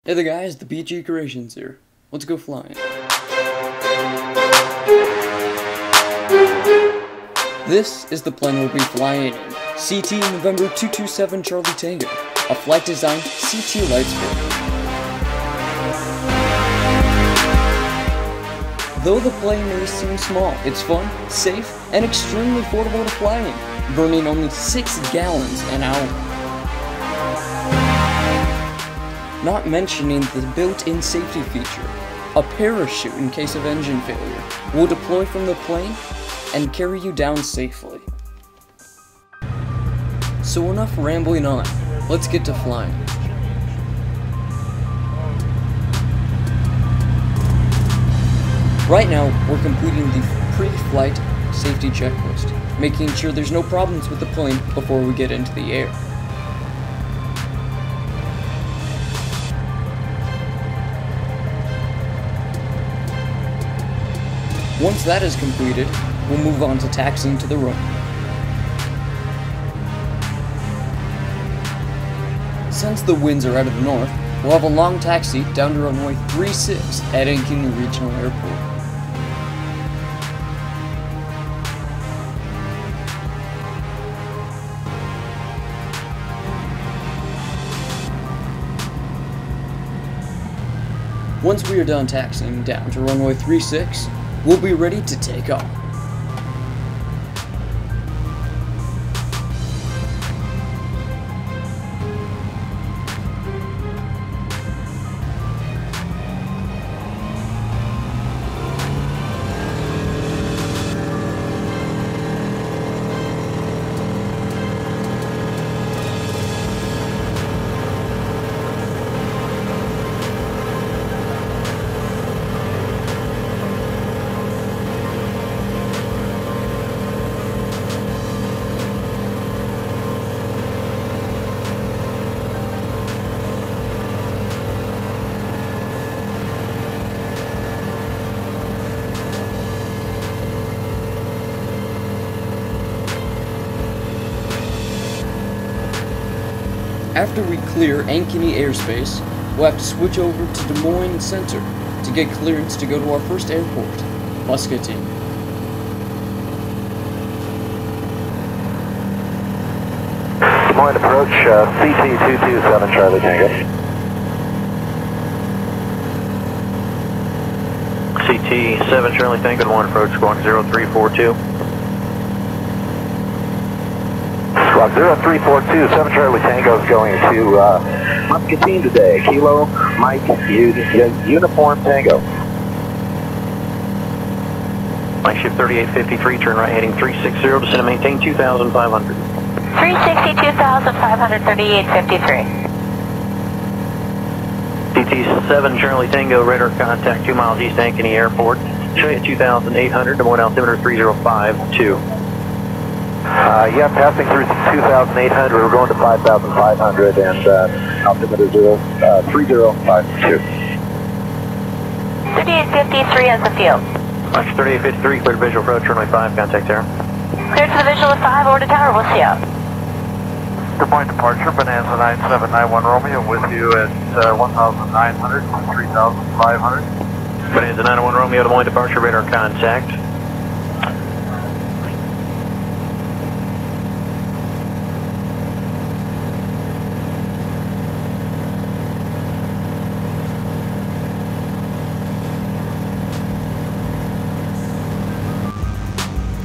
Hey there guys, the BG Creations here. Let's go flying. This is the plane we'll be flying in. CT November 227 Charlie Tango. A flight design CT Lightsport. Though the plane may seem small, it's fun, safe, and extremely affordable to fly in, burning only 6 gallons an hour. Not mentioning the built-in safety feature. A parachute in case of engine failure will deploy from the plane and carry you down safely. So enough rambling on, let's get to flying. Right now, we're completing the pre-flight safety checklist, making sure there's no problems with the plane before we get into the air. Once that is completed, we'll move on to taxiing to the runway. Since the winds are out of the north, we'll have a long taxi down to runway 36 at Ankeny Regional Airport. Once we are done taxiing down to runway 36, we'll be ready to take off. After we clear Ankeny airspace, we'll have to switch over to Des Moines Center to get clearance to go to our first airport, Muscatine. Des Moines approach, CT 227 Charlie Tango. CT 7 Charlie Tango, Des Moines approach, squawk 0342. Squawk 0342, 7 Charlie Tango is going to Muscatine today. Kilo, Mike, Uniform Tango. Mike shift 3853, turn right heading 360, descend and maintain 2,500. 360, 2,500, 3853. CT 7 Charlie Tango, radar contact 2 miles east Ankeny Airport. Show you at 2,800, Des Moines altimeter 3052. Yeah, passing through 2,800, we're going to 5,500 and altimeter 3052. 3853 has the field. Mike 3853, cleared visual approach, runway 5, contact tower. Cleared to the visual of 5, over to tower, we'll see you. Des Moines departure, Bonanza 9791 Romeo with you at 1,900 to 3,500. Bonanza 901 Romeo, Des Moines departure, radar contact.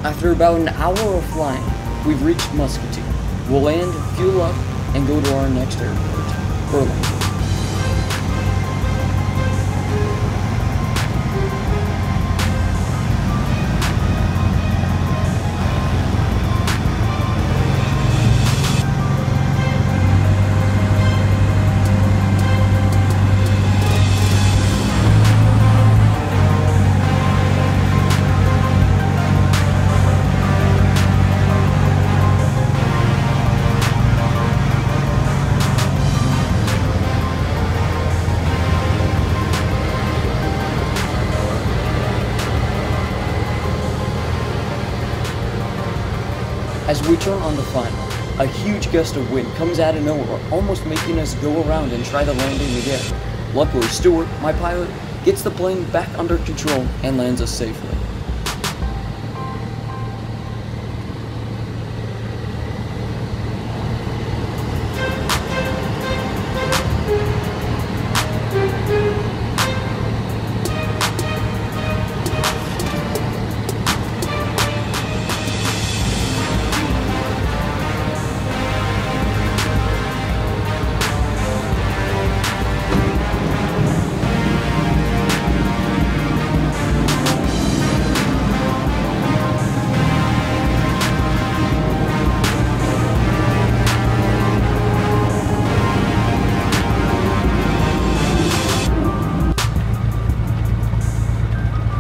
After about an hour of flying, we've reached Muscatine. We'll land, fuel up, and go to our next airport, Burlington. As we turn on the final, a huge gust of wind comes out of nowhere, almost making us go around and try the landing again. Luckily, Stewart, my pilot, gets the plane back under control and lands us safely.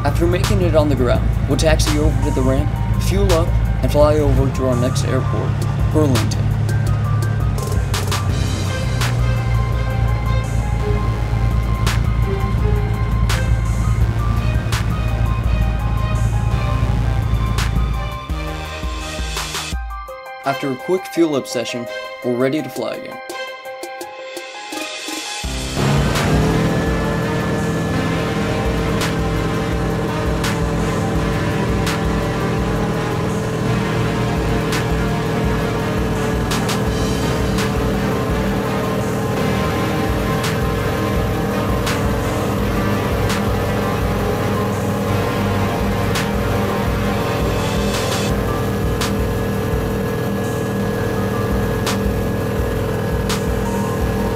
After making it on the ground, we'll taxi over to the ramp, fuel up, and fly over to our next airport, Burlington. After a quick fuel up session, we're ready to fly again.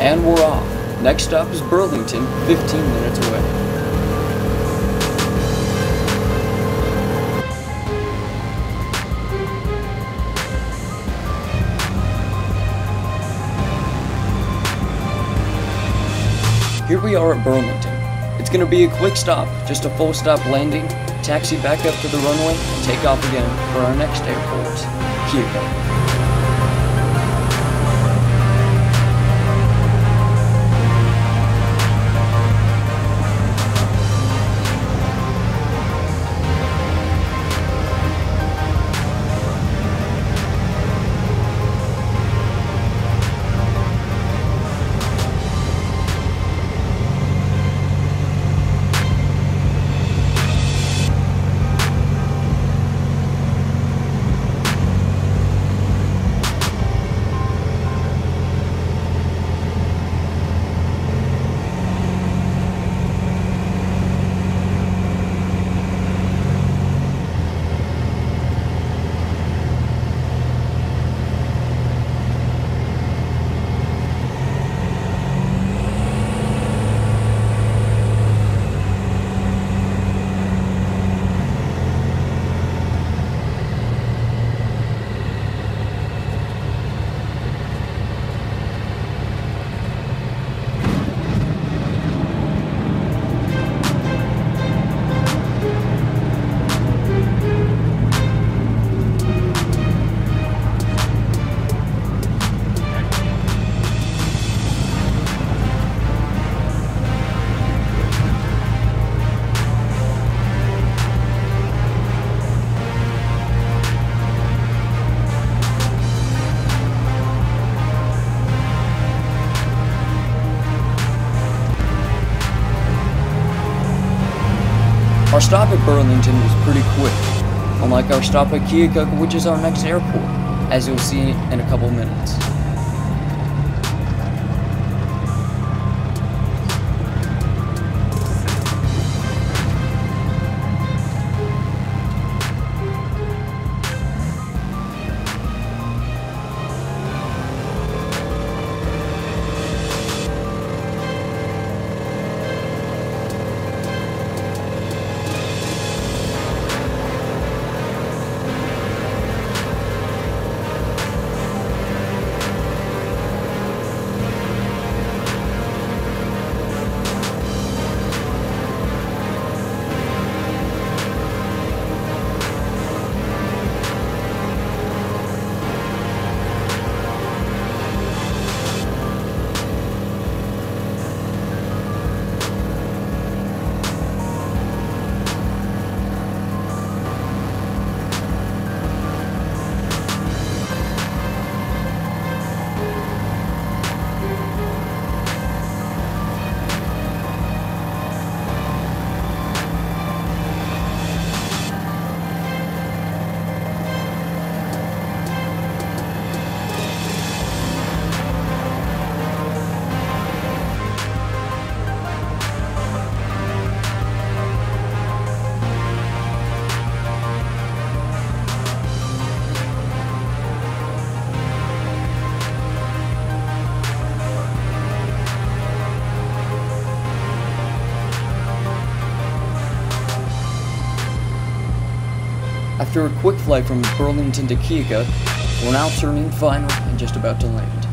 And we're off. Next stop is Burlington, 15 minutes away. Here we are at Burlington. It's gonna be a quick stop, just a full stop landing, taxi back up to the runway, and take off again for our next airport, Takeoff. Our stop at Burlington was pretty quick, unlike our stop at Keokuk, which is our next airport, as you'll see in a couple minutes. After a quick flight from Burlington to Keokuk, we're now turning final and just about to land.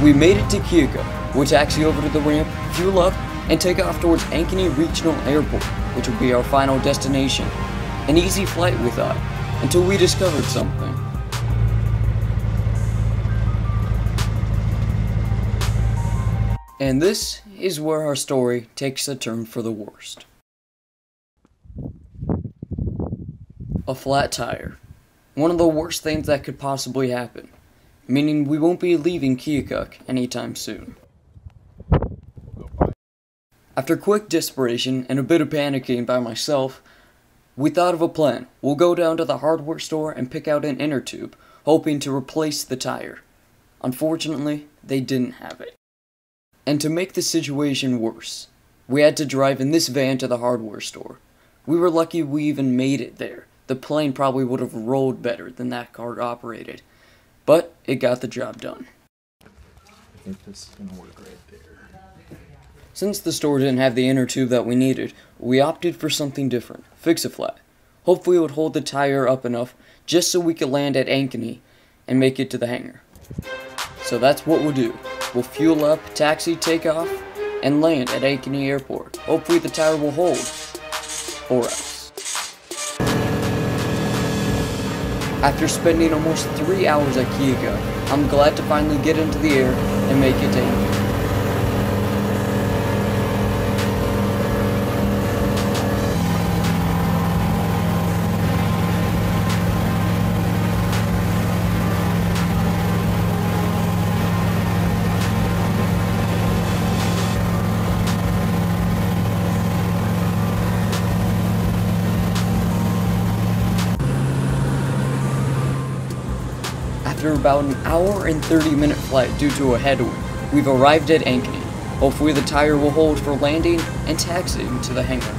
We made it to Keokuk. We'll taxi over to the ramp, fuel up, and take off towards Ankeny Regional Airport, which will be our final destination. An easy flight, we thought, until we discovered something. And this is where our story takes a turn for the worst. A flat tire. One of the worst things that could possibly happen, meaning we won't be leaving Keokuk anytime soon. After quick desperation and a bit of panicking by myself, we thought of a plan. We'll go down to the hardware store and pick out an inner tube, hoping to replace the tire. Unfortunately, they didn't have it. And to make the situation worse, we had to drive in this van to the hardware store. We were lucky we even made it there. The plane probably would have rolled better than that car operated. But it got the job done. I think this is gonna work right there. Since the store didn't have the inner tube that we needed, we opted for something different. Fix-A-Flat. Hopefully it would hold the tire up enough just so we could land at Ankeny and make it to the hangar. So that's what we'll do. We'll fuel up, taxi, take off, and land at Ankeny Airport. Hopefully the tire will hold. Or else. After spending almost 3 hours at Keokuk, I'm glad to finally get into the air and make it to Ankeny. After about an hour and 30-minute flight due to a headwind, we've arrived at Ankeny. Hopefully the tire will hold for landing and taxiing to the hangar.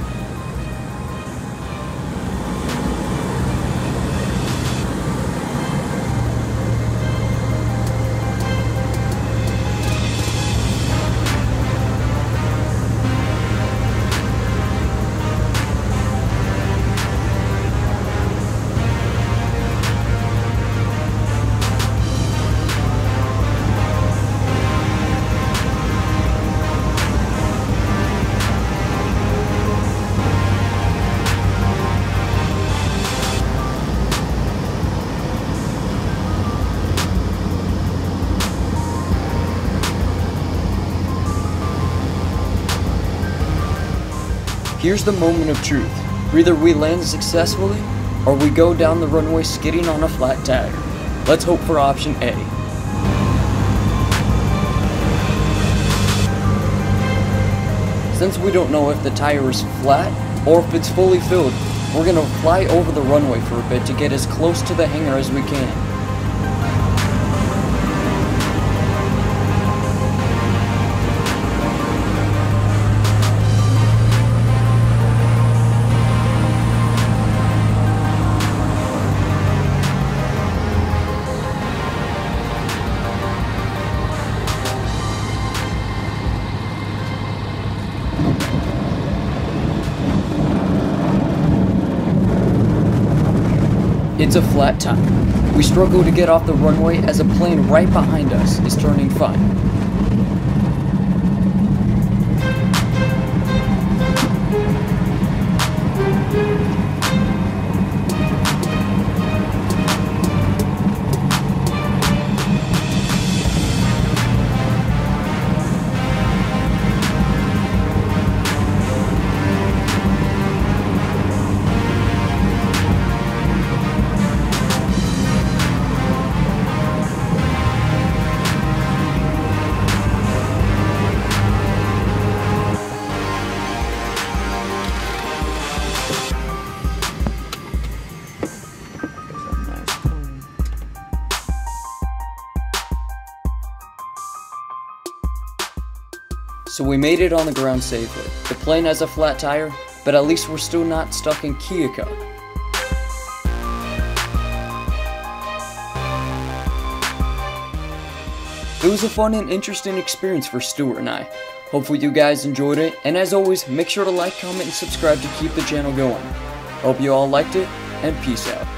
Here's the moment of truth. Either we land successfully, or we go down the runway skidding on a flat tire. Let's hope for option A. Since we don't know if the tire is flat, or if it's fully filled, we're gonna fly over the runway for a bit to get as close to the hangar as we can. It's a flat tire. We struggle to get off the runway as a plane right behind us is turning fine. so we made it on the ground safely. The plane has a flat tire, but at least we're still not stuck in Keokuk. It was a fun and interesting experience for Stuart and I. Hopefully you guys enjoyed it, and as always, make sure to like, comment, and subscribe to keep the channel going. Hope you all liked it, and peace out.